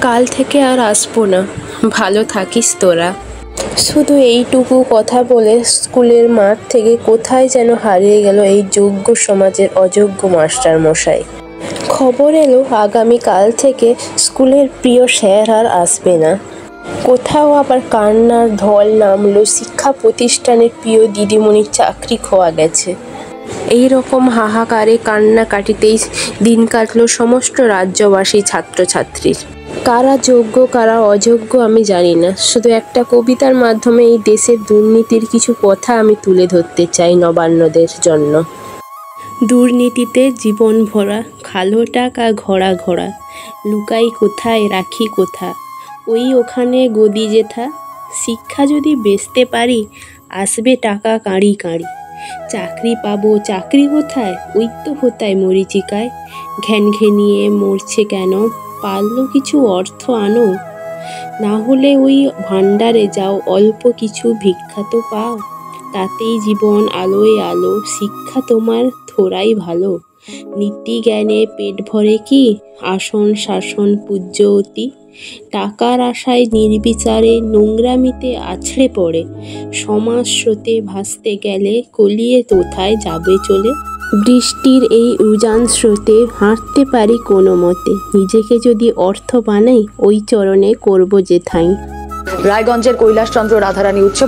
কাল থেকে আর আসবো না, ভালো থাকিস তোরা। শুধু এইটুকু কথা বলে স্কুলের মাঠ থেকে কোথায় যেন হারিয়ে গেল এই যোগ্য সমাজের অযোগ্য মাস্টার মশাই। খবর এলো আগামীকাল থেকে স্কুলের প্রিয় স্যার আর আসবে না। কোথাও আবার কান্নার ঢল নামলো, শিক্ষা প্রতিষ্ঠানের প্রিয় দিদিমণির চাকরি খোয়া গেছে। এই রকম হাহাকারে কান্নাকাটিতেই দিন কাটলো সমস্ত রাজ্যবাসী ছাত্রছাত্রীর। কারা যোগ্য কারা অযোগ্য আমি জানি না, শুধু একটা কবিতার মাধ্যমে এই দেশের দুর্নীতির কিছু কথা আমি তুলে ধরতে চাই নবান্নদের জন্য। দুর্নীতিতে জীবন ভরা, খালো টাকা ঘোড়া ঘোড়া, লুকাই কোথায় রাখি কোথা, ওই ওখানে গদি জেঠা। শিক্ষা যদি বেচতে পারি, আসবে টাকা কাঁড়ি কাঁড়ি। চাকরি পাবো চাকরি কোথায়, ওই তো হোতায় মরিচিকায়। ঘ্যান ঘেনিয়ে মরছে কেন, পারলো কিছু অর্থ আনো। না হলে ওই ভাণ্ডারে যাও, অল্প কিছু ভিক্ষা তো পাও। তাতেই জীবন আলোয় আলো, শিক্ষা তোমার থোড়াই ভালো। নীতি জ্ঞানে পেট ভরে কি, আসন শাসন পূজ্য অতি। টাকার আশায় নির্বিচারে নোংরামিতে আছড়ে পড়ে, সমাজ স্রোতে ভাসতে গেলে কলিয়ে কোথায় যাবে চলে। বৃষ্টির এই উজান স্রোতে হাঁটতে পারি কোনো মতে, নিজেকে যদি অর্থ বানাই ওই চরণে করব যে ঠাঁই। রায়গঞ্জের কৈলাসচন্দ্র রাধারানী উচ্চ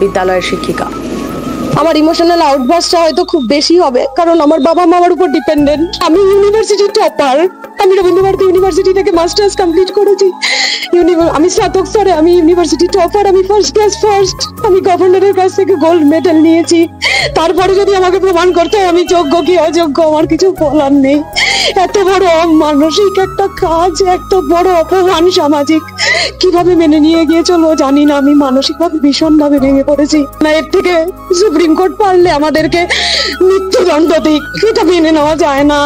বিদ্যালয়ের শিক্ষিকা। আমার ইমোশনাল আউটবার্সটা হয়তো খুব বেশি হবে, কারণ আমার বাবা মা আমার উপর ডিপেন্ডেন্ট। আমি ইউনিভার্সিটি টপার, আমি রবীন্দ্রভারতী ইউনিভার্সিটি থেকে মাস্টার্স কমপ্লিট করেছি। আমি স্নাতক স্তরে আমি ইউনিভার্সিটি টপার, আমি ফার্স্ট ক্লাস ফার্স্ট, আমি গভর্নরের কাছ থেকে গোল্ড মেডেল নিয়েছি। তারপরে যদি আমাকে প্রমাণ করতে হয় আমি যোগ্য কি অযোগ্য, আমার কিছু বলার নেই। এত বড় মানসিক একটা কাজ, এত বড় অপমান সামাজিক, কিভাবে মেনে নিয়ে গিয়ে চলো জানি না। আমি মানসিকভাবে ভীষণভাবে ভেঙে পড়েছি। না, এর থেকে সুপ্রিম কোর্ট পারলে আমাদেরকে মৃত্যুদণ্ড দিক, এটা মেনে নেওয়া যায় না।